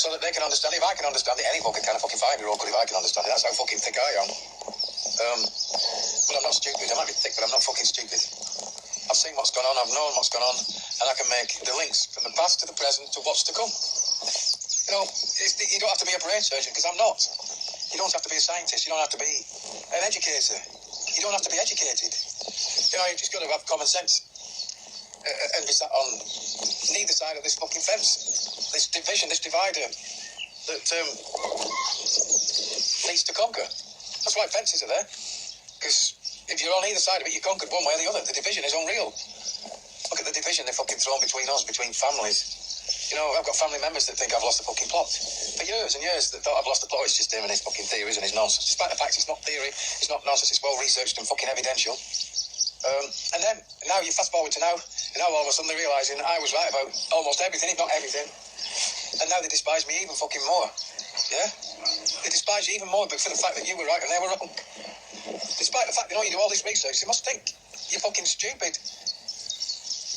so that they can understand it. If I can understand it, any fucking kind of fucking 5-year-old could if I can understand it. That's how fucking thick I am. But I'm not stupid. I might be thick, but I'm not fucking stupid. I've seen what's gone on, I've known what's gone on, and I can make the links from the past to the present to what's to come. You know, you don't have to be a brain surgeon, because I'm not. You don't have to be a scientist, you don't have to be an educator. You don't have to be educated. You know, you've just got to have common sense. And be sat on neither side of this fucking fence. This division, this divider that leads to conquer. That's why fences are there. Because if you're on either side of it, you're conquered one way or the other. The division is unreal. Look at the division they've fucking thrown between us, between families. You know, I've got family members that think I've lost the fucking plot. For years and years, that thought I've lost the plot. It's just him and his fucking theories and his nonsense. Despite the fact it's not theory, it's not nonsense, it's well researched and fucking evidential. And then, now you fast forward to now, and now all of a sudden they're realising I was right about almost everything, if not everything. And now they despise me even fucking more. Yeah? They despise you even more for the fact that you were right and they were wrong. Despite the fact they know you do all this research, they must think you're fucking stupid.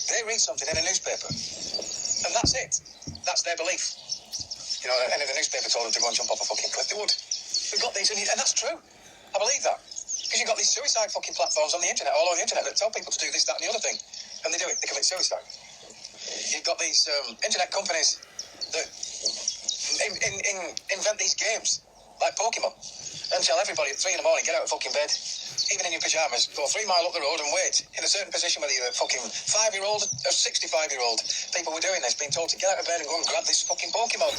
They read something in a newspaper, and that's it. That's their belief. You know, and if the newspaper told them to go and jump off a fucking cliff, they would. They've got these, and that's true. I believe that. Because you've got these suicide fucking platforms on the internet, all over the internet, that tell people to do this, that, and the other thing. And they do it. They commit suicide. You've got these internet companies that invent these games, like Pokemon, and tell everybody at 3 in the morning, get out of fucking bed, even in your pyjamas, go 3 miles up the road and wait in a certain position, whether you're a fucking 5-year-old or 65-year-old. People were doing this, being told to get out of bed and go and grab this fucking Pokemon.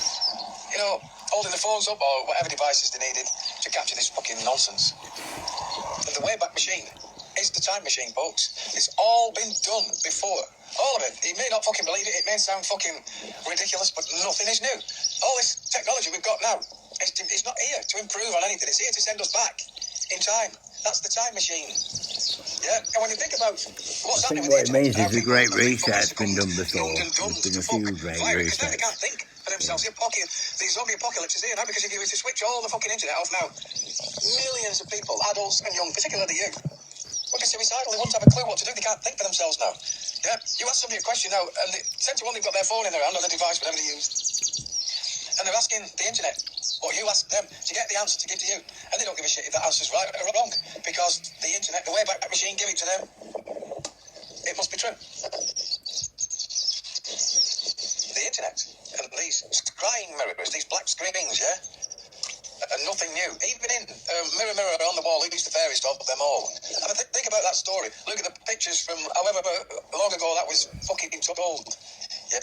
You know, holding the phones up or whatever devices they needed to capture this fucking nonsense. And the Wayback Machine is the time machine, folks. It's all been done before. All of it. You may not fucking believe it. It may sound fucking ridiculous, but nothing is new. All this technology we've got now, it's not here to improve on anything. It's here to send us back in time. That's the time machine. Yeah? And when you think about what's happening with the internet... I think what it means is a great reset's been done before. There's been a few great resets. They can't think for themselves. The zombie apocalypse is here now, because if you were to switch all the fucking internet off now, millions of people, adults and young, particularly you, would be suicidal. They wouldn't have a clue what to do. They can't think for themselves now. Yeah? You ask somebody a question now, and they tend to only got their phone in their hand or their device, whatever they use, and they're asking the internet what you ask them to get the answer to give to you. And they don't give a shit if that answer's right or wrong, because the internet, the Wayback Machine, give it to them. It must be true. The internet and these scrying mirrors, these black screens, yeah, are nothing new. Even in Mirror, Mirror on the Wall, who used the fairies to open them all. And think about that story. Look at the pictures from however long ago that was fucking told. Yeah,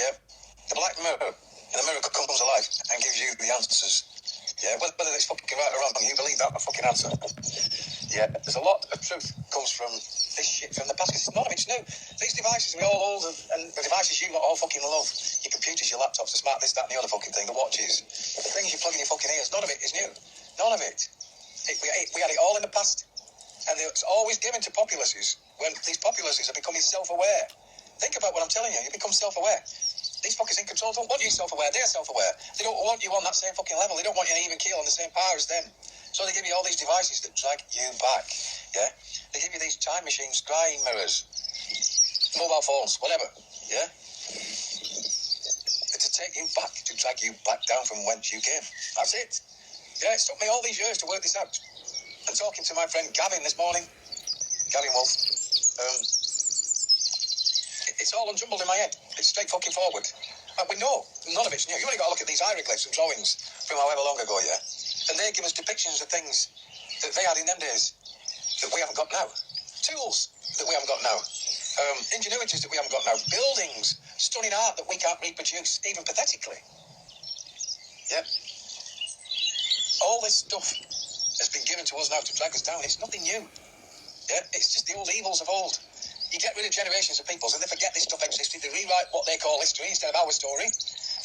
the black mirror, and the mirror comes alive and gives you the answers. Yeah, whether it's fucking right or wrong, you believe that fucking answer. Yeah, there's a lot of truth comes from this shit from the past, because none of it's new. These devices we all hold, and the devices you lot all fucking love, your computers, your laptops, the smart this, that, and the other fucking thing, the watches, the things you plug in your fucking ears, none of it is new. None of it. We had it all in the past, and it's always given to populaces when these populaces are becoming self-aware. Think about what I'm telling you. You become self-aware. These fuckers in control don't want you self-aware. They're self-aware. They don't want you on that same fucking level. They don't want you even keel on the same power as them. So they give you all these devices that drag you back. Yeah? They give you these time machines, scrying mirrors, mobile phones, whatever. Yeah? To take you back, to drag you back down from whence you came. That's it. Yeah, it took me all these years to work this out. And talking to my friend Gavin this morning, Gavin Wolf, it's all unjumbled in my head. It's straight fucking forward. And we know none of it's new. You only got to look at these hieroglyphs and drawings from however long ago, yeah? And they give us depictions of things that they had in them days that we haven't got now. Tools that we haven't got now. Ingenuities that we haven't got now. Buildings, stunning art that we can't reproduce, even pathetically. Yeah? All this stuff has been given to us now to drag us down. It's nothing new. Yeah? It's just the old evils of old. You get rid of generations of peoples and they forget this stuff existed. They rewrite what they call history instead of our story.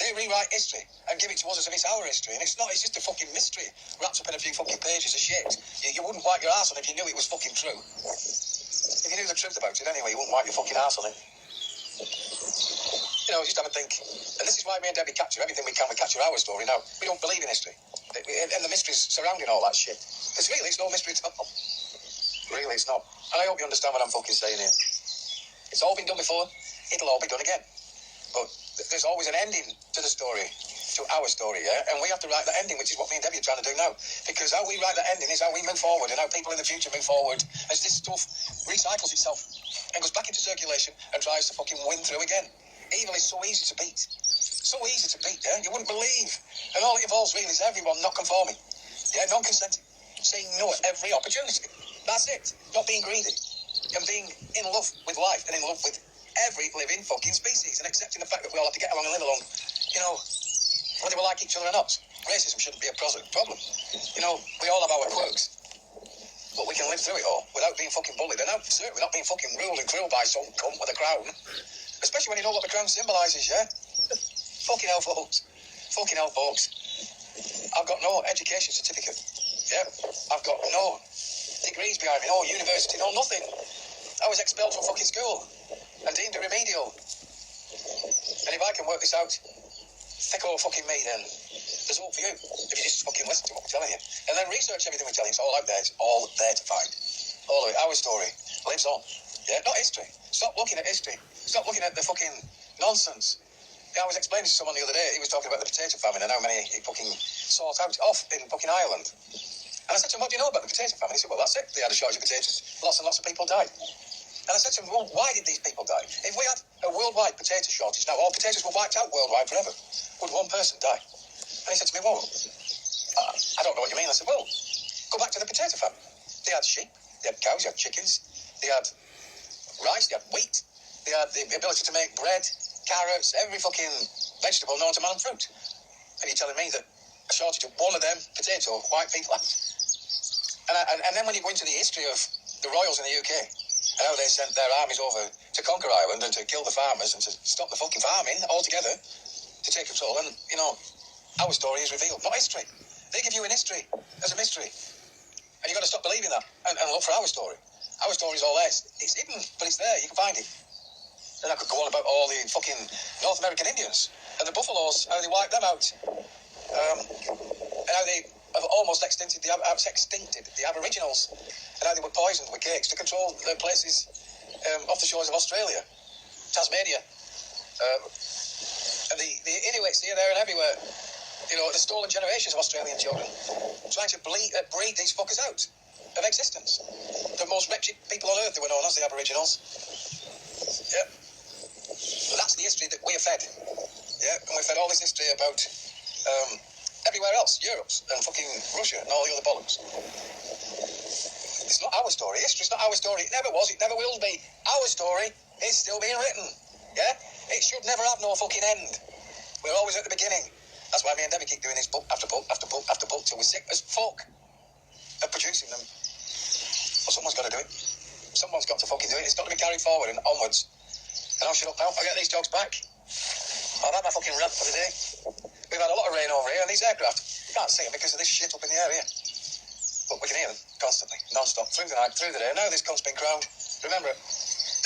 They rewrite history and give it to us as if it's our history. And it's not, it's just a fucking mystery wrapped up in a few fucking pages of shit. You wouldn't wipe your arse on it if you knew it was fucking true. If you knew the truth about it anyway, you wouldn't wipe your fucking arse on it. You know, just have a think. And this is why me and Debbie capture everything we can. We capture our story now. We don't believe in history. And the mysteries surrounding all that shit. Because really, it's no mystery at all. Really, it's not. And I hope you understand what I'm fucking saying here. It's all been done before. It'll all be done again. But there's always an ending to the story. to our story, yeah? And we have to write the ending, which is what me and Debbie are trying to do now. Because how we write the ending is how we move forward, and how people in the future move forward as this stuff recycles itself and goes back into circulation and tries to fucking win through again. Evil is so easy to beat. So easy to beat, yeah? You wouldn't believe. And all it involves really is everyone not conforming. Yeah, non-consenting. Saying no at every opportunity. That's it. Not being greedy. And being in love with life and in love with every living fucking species and accepting the fact that we all have to get along and live along, you know, whether we like each other or not. Racism shouldn't be a problem. You know, we all have our quirks, but we can live through it all without being fucking bullied and certainly not being fucking ruled and cruel by some cunt with a crown. Especially when you know what the crown symbolises, yeah? Fucking hell, folks. Fucking hell, folks. I've got no education certificate, yeah? I've got no degrees behind me, no university, no nothing. I was expelled from fucking school and deemed a remedial. And if I can work this out, thick old fucking me, then there's hope for you. If you just fucking listen to what we're telling you. And then research everything we're telling you. It's all out there. It's all there to find. All of it. Our story lives on. Yeah, not history. Stop looking at history. Stop looking at the fucking nonsense. Yeah, I was explaining to someone the other day, he was talking about the potato famine and how many he fucking sought out off in fucking Ireland. And I said to him, what do you know about the potato famine? He said, well, that's it. They had a shortage of potatoes. Lots and lots of people died. And I said to him, well, why did these people die? If we had a worldwide potato shortage now, all potatoes were wiped out worldwide forever, would one person die? And he said to me, well, I don't know what you mean. I said, well, go back to the potato famine. They had sheep, they had cows, they had chickens, they had rice, they had wheat, they had the ability to make bread, carrots, every fucking vegetable known to man and fruit. And you're telling me that a shortage of one of them potato wiped people out? And then when you go into the history of the royals in the UK, and how they sent their armies over to conquer Ireland and to kill the farmers and to stop the fucking farming altogether, to take control, and, you know, our story is revealed, not history. They give you an history as a mystery. And you've got to stop believing that and look for our story. Our story's all there. It's hidden, but it's there. You can find it. Then I could go on about all the fucking North American Indians and the buffaloes, how they wiped them out. And how they have almost extincted the Aboriginals, and how they were poisoned with cakes to control their places off the shores of Australia, Tasmania, and the Inuits here, there, and everywhere. You know, the stolen generations of Australian children, trying to breed these fuckers out of existence. The most wretched people on earth, they were known as the Aboriginals. Yeah. That's the history that we are fed. Yeah, and we're fed all this history about everywhere else, Europe and fucking Russia and all the other bollocks. It's not our story. History's not our story. It never was. It never will be. Our story is still being written. Yeah? It should never have no fucking end. We're always at the beginning. That's why me and Debbie keep doing this book after book after book after book till we're sick as fuck of producing them. But someone's got to do it. Someone's got to fucking do it. It's got to be carried forward and onwards. And I'll shut up now. I'll get these dogs back. I've had my fucking rant for the day. We've had a lot of rain over here, and these aircraft, you can't see them because of this shit up in the air here. But we can hear them constantly, non-stop, through the night, through the day. Now this cunt's been crowned. Remember,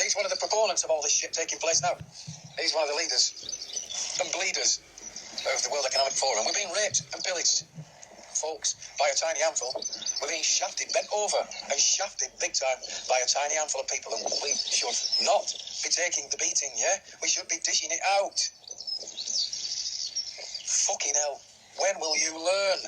he's one of the proponents of all this shit taking place now. He's one of the leaders and bleeders of the World Economic Forum. We're being raped and pillaged, folks, by a tiny handful. We're being shafted, bent over and shafted big time by a tiny handful of people, and we should not be taking the beating, yeah? We should be dishing it out. Fucking hell, when will you learn?